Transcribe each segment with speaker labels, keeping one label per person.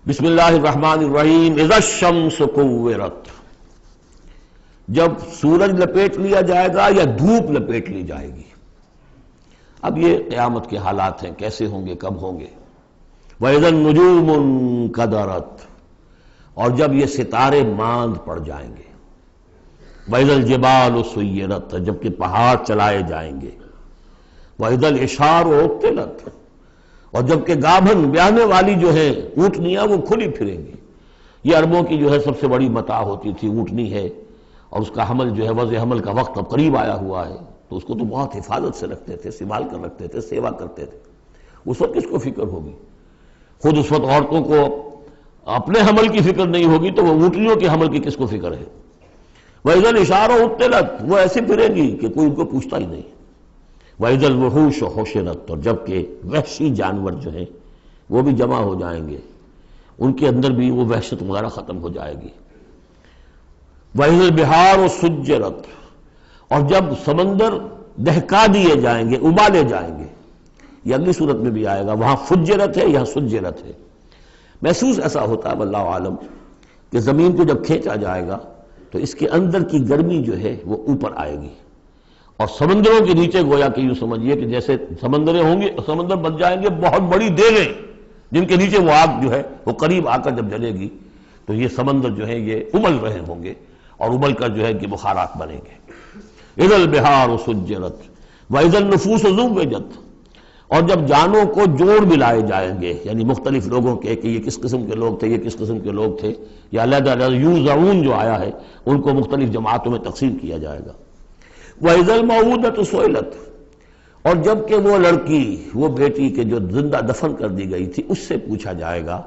Speaker 1: بسم اللہ الرحمن الرحیم اذا الشمس کورت، جب سورج لپیٹ لیا جائے گا یا دھوپ لپیٹ لی جائے گی۔ اب یہ قیامت کے حالات ہیں، کیسے ہوں گے، کب ہوں گے۔ وَإِذَا النُّجُومُ انْكَدَرَتْ، اور جب یہ ستارے ماند پڑ جائیں گے۔ وَإِذَا الْجِبَالُ سُيِّرَتْ، جبکہ پہاڑ چلائے جائیں گے۔ وَإِذَا الْعِشَارُ عُطِّلَتْ، اور جبکہ گابھن بیانے والی جو ہے اونٹنیاں وہ کھلی پھریں گی۔ یہ عربوں کی جو ہے سب سے بڑی متاع ہوتی تھی، اونٹنی ہے، اور اس کا حمل جو ہے وضع حمل کا وقت اب قریب آیا ہوا ہے، تو اس کو تو بہت حفاظت سے رکھتے تھے، سنبھال کر رکھتے تھے، سیوا کرتے تھے۔ اس وقت کس کو فکر ہوگی؟ خود اس وقت عورتوں کو اپنے حمل کی فکر نہیں ہوگی تو وہ اونٹنیوں کے حمل کی کس کو فکر ہے؟ وَإِذَا الْعِشَارُ عُطِّلَتْ، وہ ایسے پھریں گی کہ کوئی ان کو پوچھتا ہی نہیں۔ وَإِذَا الْوُحُوشُ حُشِرَتْ، اور جبکہ وحشی جانور جو ہیں وہ بھی جمع ہو جائیں گے، ان کے اندر بھی وہ وحشت وغیرہ ختم ہو جائے گی۔ وَإِذَا الْبِحَارُ سُجِّرَتْ، اور جب سمندر دہکا دیے جائیں گے، ابالے جائیں گے۔ یہ اگلی صورت میں بھی آئے گا، وہاں فجرت ہے، یہاں سجرت ہے۔ محسوس ایسا ہوتا ہے واللہ عالم کہ زمین کو جب کھینچا جائے گا تو اس کے اندر کی گرمی جو ہے وہ اوپر آئے گی، اور سمندروں کے نیچے گویا کہ یوں سمجھیے کہ جیسے سمندریں ہوں گے، سمندر بن جائیں گے بہت بڑی دیگیں، جن کے نیچے وہ آگ جو ہے وہ قریب آ کر جب جلے گی تو یہ سمندر جو ہے یہ ابل رہے ہوں گے، اور ابل کر جو ہے کہ بخارات بنیں گے۔ اذا البحار سجرت واذا النفوس زوجت، اور جب جانوں کو جوڑ ملائے جائیں گے، یعنی مختلف لوگوں کے کہ یہ کس قسم کے لوگ تھے، یہ کس قسم کے لوگ تھے، یا علیحدہ علیحدہ یوزعون جو آیا ہے ان کو مختلف جماعتوں میں تقسیم کیا جائے گا۔ وَإِذَا الْمَوْءُودَةُ سُئِلَتْ، اور جب کہ وہ لڑکی، وہ بیٹی کے جو زندہ دفن کر دی گئی تھی، اس سے پوچھا جائے گا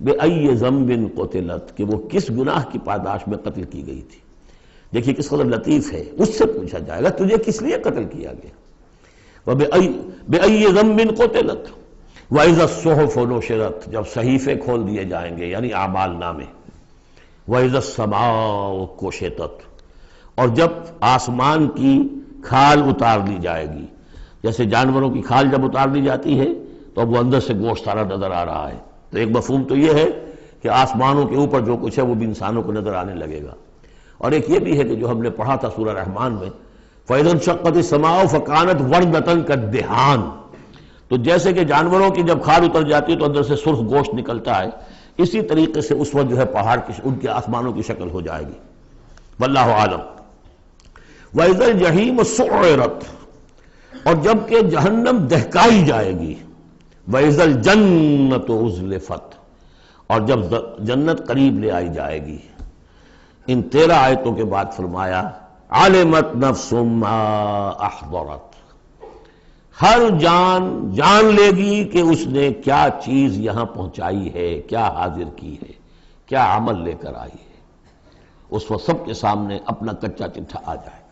Speaker 1: بِأَيِّ ذَنبٍ قُتِلَتْ، کہ وہ کس گناہ کی پاداش میں قتل کی گئی تھی۔ دیکھیے کس قدر لطیف ہے، اس سے پوچھا جائے گا تجھے کس لیے قتل کیا گیا۔ بِأَيِّ ذَنبٍ قُتِلَتْ وَإِذَا الصُّحُفُ نُشِرَتْ، جب صحیفے کھول دیے جائیں گے یعنی اعمال نامے۔ وَإِذَا السَّمَاءُ كُشِطَتْ، اور جب آسمان کی کھال اتار لی جائے گی، جیسے جانوروں کی کھال جب اتار لی جاتی ہے تو اب وہ اندر سے گوشت سارا نظر آ رہا ہے، تو ایک مفہوم تو یہ ہے کہ آسمانوں کے اوپر جو کچھ ہے وہ بھی انسانوں کو نظر آنے لگے گا، اور ایک یہ بھی ہے کہ جو ہم نے پڑھا تھا سورہ رحمان میں، فَإِذَا انشَقَّتِ السَّمَاءُ فَكَانَتْ وَرْدَةً كَالدِّهَانِ، تو جیسے کہ جانوروں کی جب کھال اتر جاتی ہے تو اندر سے سرخ گوشت نکلتا ہے، اسی طریقے سے اس وقت جو ہے پہاڑ کی ان کے آسمانوں کی شکل ہو جائے گی۔ واللہ عالم۔ وَإِذَا الْجَحِيمُ سُعِّرَتْ، اور جب کہ جہنم دہکائی جائے گی۔ وَإِذَا الْجَنَّةُ أُزْلِفَتْ، اور جب جنت قریب لے آئی جائے گی۔ ان 13 آیتوں کے بعد فرمایا عَلِمَتْ نَفْسٌ مَّا أَحْضَرَتْ، ہر جان جان لے گی کہ اس نے کیا چیز یہاں پہنچائی ہے، کیا حاضر کی ہے، کیا عمل لے کر آئی ہے۔ اس وقت سب کے سامنے اپنا کچا چٹھا آ جائے۔